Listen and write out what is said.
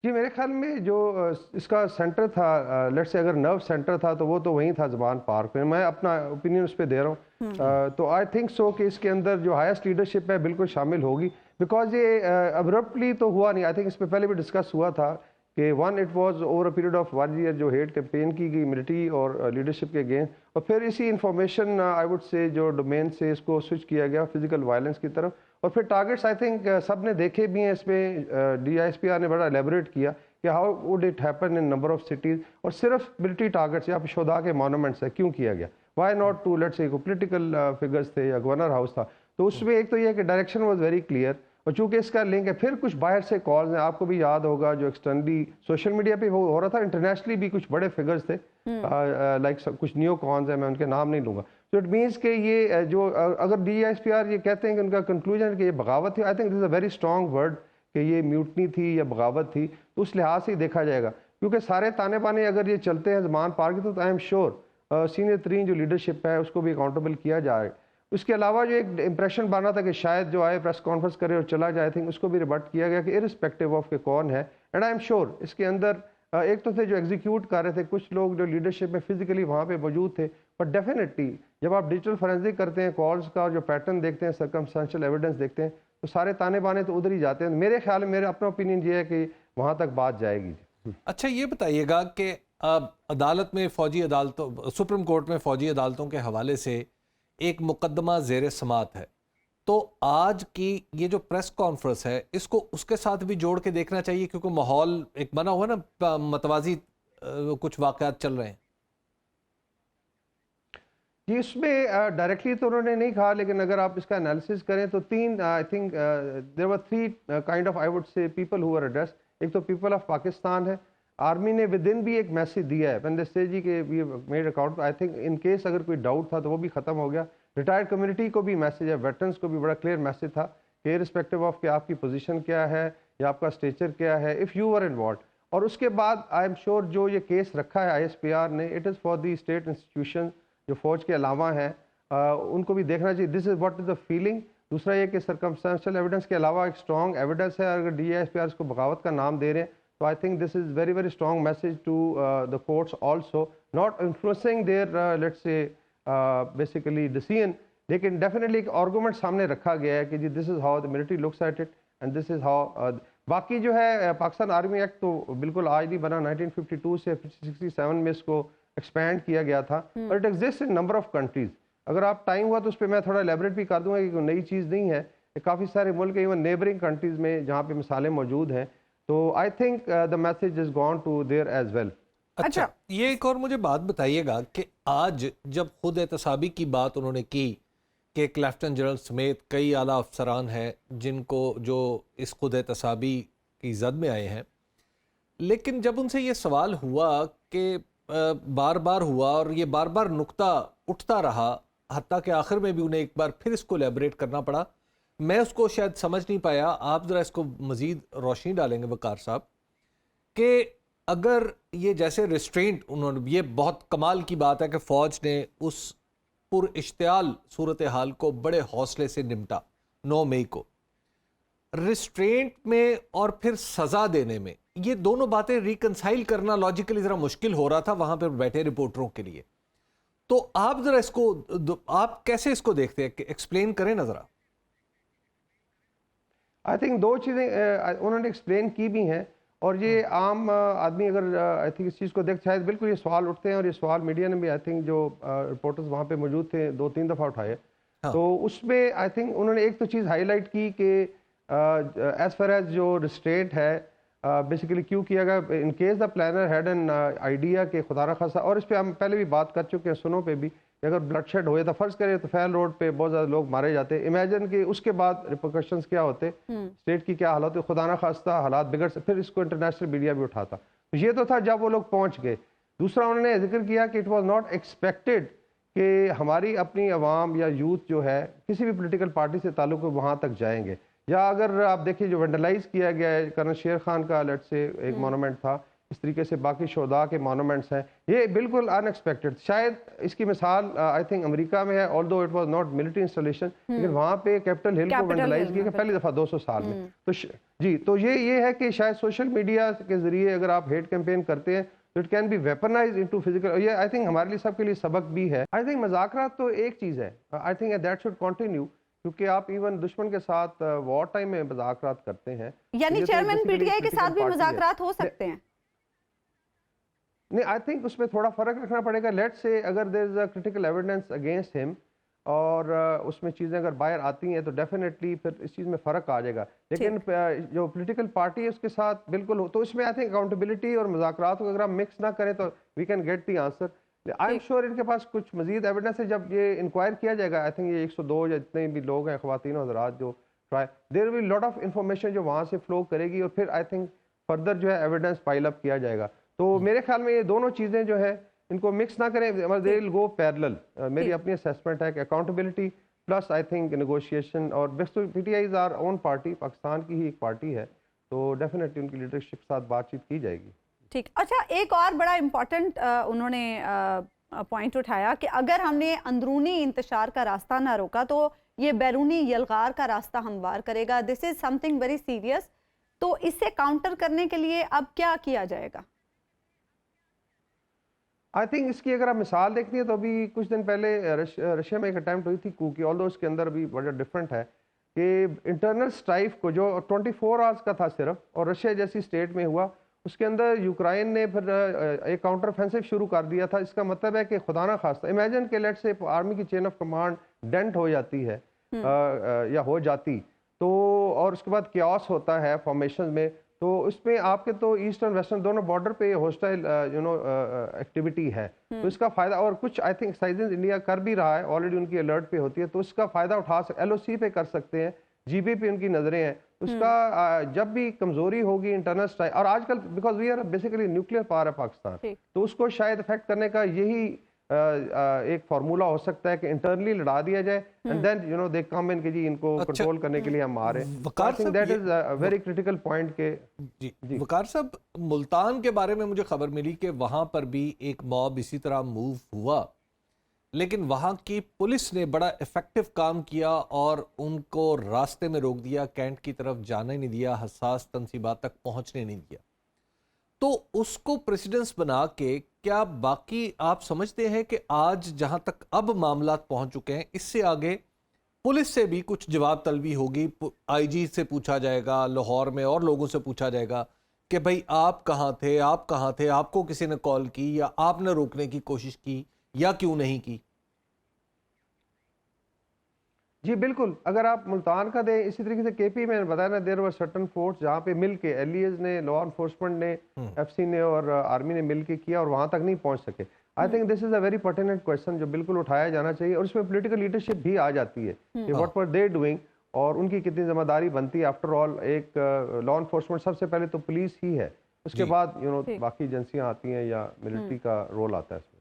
جی میرے خیال میں جو اس کا سینٹر تھا، لیٹ سے اگر نرو سینٹر تھا تو وہ تو وہیں تھا زبان پارک میں. میں اپنا اوپینین اس پہ دے رہا ہوں. تو آئی تھنک سو کہ اس کے اندر جو ہائیسٹ لیڈرشپ ہے بالکل شامل ہوگی، بیکاز یہ ابرپٹلی تو ہوا نہیں. آئی تھنک اس پہ پہلے بھی ڈسکس ہوا تھا کہ it was over a period of 1 year جو ہیٹ کیمپین کی گئی ملٹری اور لیڈرشپ کے اگینسٹ، اور پھر اسی انفارمیشن آئی وڈ سے جو ڈومین سے اس کو سوئچ کیا گیا فزیکل وائلنس کی طرف. اور پھر ٹارگیٹس آئی تھنک سب نے دیکھے بھی ہیں. اس میں D I S P are نے بڑا الیبوریٹ کیا کہ how would it happen in number of cities, اور صرف ملٹری ٹارگیٹس یا شہداء کے مانومنٹس ہے کیوں کیا گیا، وائی ناٹ ٹو لیٹ سے پولیٹیکل فگرس تھے یا گورنر ہاؤس تھا. تو اس میں ایک تو یہ ہے کہ ڈائریکشن واز ویری کلیئر، اور چونکہ اس کا لنک ہے پھر کچھ باہر سے کالز ہیں. آپ کو بھی یاد ہوگا جو ایکسٹرنلی سوشل میڈیا پہ ہو رہا تھا، انٹرنیشنلی بھی کچھ بڑے فگرز تھے لائک کچھ نیو کانز ہیں، میں ان کے نام نہیں لوں گا. تو اٹ مینس کہ یہ جو اگر ڈی ایس پی آر یہ کہتے ہیں کہ ان کا کنکلوژن کہ یہ بغاوت تھی، آئی think this is a very strong word کہ یہ میوٹنی تھی یا بغاوت تھی. تو اس لحاظ سے ہی دیکھا جائے گا، کیونکہ سارے تانے بانے اگر یہ چلتے ہیں زمان پار کی تو آئی ایم شیور سینئر ترین جو لیڈرشپ ہے اس کو بھی اکاؤنٹیبل کیا جائے. اس کے علاوہ جو ایک امپریشن بنا تھا کہ شاید جو آئے پریس کانفرنس کرے اور چلا جائے، تھنک اس کو بھی ریبٹ کیا گیا کہ ارسپیکٹو آف کہ کون ہے. اینڈ آئی ایم شیور اس کے اندر ایک تو تھے جو ایگزیکیوٹ کر رہے تھے، کچھ لوگ جو لیڈرشپ میں فزیکلی وہاں پہ موجود تھے. بٹ ڈیفینیٹلی جب آپ ڈیجیٹل فورینزک کرتے ہیں کالز کا، جو پیٹرن دیکھتے ہیں، سرکمسٹینشل ایویڈنس دیکھتے ہیں، تو سارے تانے بانے تو ادھر ہی جاتے ہیں. میرے خیال میں، میرا اپنا اوپینین یہ ہے کہ وہاں تک بات جائے گی. اچھا یہ بتائیے گا کہ عدالت میں فوجی عدالتوں، سپریم کورٹ میں فوجی عدالتوں کے حوالے سے ایک مقدمہ زیر سماعت ہے، تو آج کی یہ جو پریس کانفرنس ہے اس کو اس کے ساتھ بھی جوڑ کے دیکھنا چاہیے، کیونکہ ماحول ایک بنا ہوا نا، متوازی کچھ واقعات چل رہے ہیں. جی اس میں ڈائریکٹلی تو انہوں نے نہیں کہا، لیکن اگر آپ اس کا انالیسس کریں تو تین I think there were three kind of I would say people who are addressed. ایک تو پیپل آف پاکستان ہے، آرمی نے ود ان بھی ایک میسج دیا ہے وین دے سے جی کہ we made account. I think in case اگر کوئی ڈاؤٹ تھا تو وہ بھی ختم ہو گیا. ریٹائرڈ کمیونٹی کو بھی میسج ہے، ویٹرنس کو بھی بڑا کلیئر میسج تھا کہ ریسپیکٹو آف کہ آپ کی پوزیشن کیا ہے یا آپ کا اسٹیچر کیا ہے اف یو آر انوالوڈ. اور اس کے بعد آئی ایم شیور جو یہ کیس رکھا ہے آئی ایس پی آر نے، it is for the state institution جو فوج کے علاوہ ہیں، ان کو بھی دیکھنا چاہیے. This is what is the feeling. دوسرا یہ کہ سرکمسٹینشل ایویڈنس کے علاوہ ایک اسٹرانگ ایویڈنس ہے. اگر ڈی ایس پی آر اس کو بغاوت کا نام دے رہے ہیں تو I think this is very very strong message to the courts also, not influencing their let's say basically decision, لیکن ڈیفینیٹلی ایک آرگومنٹ سامنے رکھا گیا ہے کہ جی this is how the military looks at it and this is how. باقی جو ہے پاکستان آرمی ایکٹ تو بالکل آج نہیں بنا، 1952 سے 67 میں اس کو ایکسپینڈ کیا گیا تھا، اور it exist in number of countries. اگر آپ ٹائم ہوا تو اس پہ میں تھوڑا ایلیبریٹ بھی کر دوں گا کہ کوئی نئی چیز نہیں ہے. کافی سارے ملک ایون نیبرنگ کنٹریز میں جہاں پہ مثالیں موجود ہیں. تو I think the message is gone to there as well. اچھا یہ ایک اور مجھے بات بتائیے گا کہ آج جب خود احتسابی کی بات انہوں نے کی کہ ایک لیفٹنٹ جنرل سمیت کئی اعلیٰ افسران ہیں جن کو جو اس خود احتسابی کی زد میں آئے ہیں، لیکن جب ان سے یہ سوال ہوا کہ بار بار ہوا اور یہ بار بار نقطہ اٹھتا رہا، حتیٰ کہ آخر میں بھی انہیں ایک بار پھر اس کو ایلیبریٹ کرنا پڑا، میں اس کو شاید سمجھ نہیں پایا. آپ ذرا اس کو مزید روشنی ڈالیں گے وقار صاحب کہ اگر یہ جیسے ریسٹرینٹ، انہوں نے یہ بہت کمال کی بات ہے کہ فوج نے اس پر اشتعال صورتحال کو بڑے حوصلے سے نمٹا 9 مئی کو. ریسٹرینٹ میں اور پھر سزا دینے میں یہ دونوں باتیں ریکنسائل کرنا لاجیکلی ذرا مشکل ہو رہا تھا وہاں پہ بیٹھے رپورٹروں کے لیے. تو آپ ذرا اس کو، آپ کیسے اس کو دیکھتے ہیں، ایکسپلین کریں نا ذرا. آئی تھنک دو چیزیں انہوں نے ایکسپلین کی بھی ہیں، اور یہ عام آدمی اگر آئی تھنک اس چیز کو دیکھ شاید بالکل یہ سوال اٹھتے ہیں، اور یہ سوال میڈیا نے بھی آئی تھنک جو رپورٹرز وہاں پہ موجود تھے 2-3 دفعہ اٹھائے. تو اس میں آئی تھنک انہوں نے ایک تو چیز ہائی لائٹ کی کہ ایز فار ایز جو ریسٹرینٹ ہے بیسیکلی کیوں کیا گیا in case the planner had an idea کہ خدا نخواستہ، اور اس پہ ہم پہلے بھی بات کر چکے ہیں سنوں پہ بھی کہ اگر بلڈ شیڈ ہوئے تو فرض کرے تو فیل روڈ پہ بہت زیادہ لوگ مارے جاتے، امیجن کہ اس کے بعد ریپرکشنز کیا ہوتے، اسٹیٹ کی کیا حالت، خدا نخواستہ حالات بگڑ سے، پھر اس کو انٹرنیشنل میڈیا بھی اٹھاتا. تو یہ تو تھا جب وہ لوگ پہنچ گئے. دوسرا انہوں نے ذکر کیا کہ اٹ واز ناٹ ایکسپیکٹڈ کہ ہماری اپنی عوام یا یوتھ جو ہے کسی بھی پولیٹیکل پارٹی سے تعلق وہاں تک جائیں گے. یا اگر آپ دیکھیں جو وینڈلائز کیا گیا ہے کرنل شیر خان کا لیٹ سے ایک مونومنٹ تھا، اس طریقے سے باقی شہداء کے مونومنٹس ہیں، یہ بالکل ان ایکسپیکٹڈ. شاید اس کی مثال آئی تھنک امریکہ میں ہے، آلدو it was not military installation, لیکن وہاں پہ کیپٹل ہل کو وینڈلائز کیا گیا پہلی دفعہ 200 سال میں. تو جی تو یہ ہے کہ شاید سوشل میڈیا کے ذریعے اگر آپ ہیٹ کیمپین کرتے ہیں تو it can be weaponized into physical. یہ آئی تھنک ہمارے لیے سب کے لیے سبق بھی ہے. آئی تھنک مذاکرات تو ایک چیز ہے, I think that should continue, کیونکہ آپ ایون دشمن کے ساتھ وار ٹائم میں مذاکرات کرتے ہیں. یعنی چیئرمین پی ٹی آئی کے ساتھ بھی مذاکرات ہو سکتے ہیں؟ نہیں, آئی تھنک اس میں تھوڑا فرق رکھنا پڑے گا. لیٹ سے اگر دیر از اے کریٹیکل ایویڈنس اگینسٹ ہم اور اس میں چیزیں اگر باہر آتی ہیں تو ڈیفینیٹلی پھر اس چیز میں فرق آ جائے گا. لیکن جو پولیٹیکل پارٹی ہے اس کے ساتھ بالکل تو اس میں آئی تھنک اکاؤنٹیبلٹی اور مذاکرات کو اگر ہم مکس نہ کریں تو we can get the answer. I am sure ان کے پاس کچھ مزید ایویڈنس ہے. جب یہ انکوائر کیا جائے گا, آئی تھنک یہ 102 یا جتنے بھی لوگ ہیں خواتین و حضرات جو try, there will lot of information جو وہاں سے فلو کرے گی اور پھر آئی تھنک فردر جو ہے ایویڈنس پائل اپ کیا جائے گا. تو میرے خیال میں یہ دونوں چیزیں جو ہے ان کو مکس نہ کریں, دے ول گو پیرلل. میری اپنی اسیسمنٹ ہے کہ accountability plus I think negotiation, اور P T I is our own party, Pakistan کی ہی ایک پارٹی ہے, تو ڈیفینیٹلی ان کی لیڈرشپ کے ساتھ بات چیت کی جائے گی. ٹھیک. اچھا, ایک اور بڑا امپورٹنٹ انہوں نے پوائنٹ اٹھایا کہ اگر ہم نے اندرونی انتشار کا راستہ نہ روکا تو یہ بیرونی یلغار کا راستہ ہموار کرے گا. دس از سم تھنگ ویری سیریس. تو اس سے کاؤنٹر کرنے کے لیے اب کیا کیا جائے گا؟ آئی تھنک اس کی اگر آپ مثال دیکھتی ہیں تو ابھی کچھ دن پہلے رشیا میں ایک اٹیمپٹ ہوئی تھی کو کی, آلدو اس کے اندر بھی بڑا ڈفرینٹ ہے کہ انٹرنل سٹرائف کو جو 24 آورس کا تھا صرف, اور رشیا جیسی اسٹیٹ میں ہوا, اس کے اندر یوکرائن نے پھر ایک کاؤنٹر آفینسو شروع کر دیا تھا. اس کا مطلب ہے کہ خدا نہ خواستہ امیجن کہ لیٹ سے آرمی کی چین آف کمانڈ ڈینٹ ہو جاتی ہے یا ہو جاتی تو, اور اس کے بعد کیوس ہوتا ہے فارمیشن میں, تو اس میں آپ کے تو ایسٹرن ویسٹرن دونوں بارڈر پہ ہوسٹائل ایکٹیویٹی ہے. تو اس کا فائدہ, اور کچھ آئی تھنک ایکسرسائزز انڈیا کر بھی رہا ہے, آلریڈی ان کی الرٹ پہ ہوتی ہے, تو اس کا فائدہ اٹھا سکتے, ایل او سی پہ کر سکتے ہیں, جی بی پہ ان کی نظریں ہیں. اس کا جب بھی کمزوری ہوگی انٹرنل اسٹرائک, اور آج کل because we are basically nuclear power ہے پاکستان, تو اس کو شاید افیکٹ کرنے کا یہی ایک فارمولا ہو سکتا ہے کہ انٹرنلی لڑا دیا جائے اینڈ دین یو نو دے کم ان کہ جی ان کو کنٹرول کرنے کے لیے ہم آ رہے ہیں. I think that is very critical point کہ جی وقار صاحب, ملتان کے بارے میں مجھے خبر ملی کہ وہاں پر بھی ایک موب اسی طرح موو ہوا, لیکن وہاں کی پولیس نے بڑا ایفیکٹو کام کیا اور ان کو راستے میں روک دیا, کینٹ کی طرف جانے نہیں دیا, حساس تنصیبات تک پہنچنے نہیں دیا. تو اس کو پریسیڈنس بنا کے کیا باقی آپ سمجھتے ہیں کہ آج جہاں تک اب معاملات پہنچ چکے ہیں, اس سے آگے پولیس سے بھی کچھ جواب طلبی ہوگی, آئی جی سے پوچھا جائے گا, لاہور میں اور لوگوں سے پوچھا جائے گا کہ بھئی آپ کہاں تھے, آپ کہاں تھے, آپ کو کسی نے کال کی یا آپ نے روکنے کی کوشش کی یا کیوں نہیں کی؟ جی بالکل, اگر آپ ملتان کا دیں, اسی طریقے سے کے پی میں نے بتایا نا, دیر ور سرٹن فورس جہاں پہ مل کے ایل ای ایز نے, لا انفورسمنٹ نے, ایف سی نے اور آرمی نے مل کے کیا اور وہاں تک نہیں پہنچ سکے. آئی think this is a very pertinent question جو بالکل اٹھایا جانا چاہیے, اور اس میں پولیٹیکل لیڈرشپ بھی آ جاتی ہے کہ واٹ ور دے ڈوئنگ اور ان کی کتنی ذمہ داری بنتی ہے. آفٹر آل ایک لا انفورسمنٹ سب سے پہلے تو پولیس ہی ہے, اس کے بعد یو نو باقی ایجنسیاں آتی ہیں یا ملٹری کا رول آتا ہے اس میں.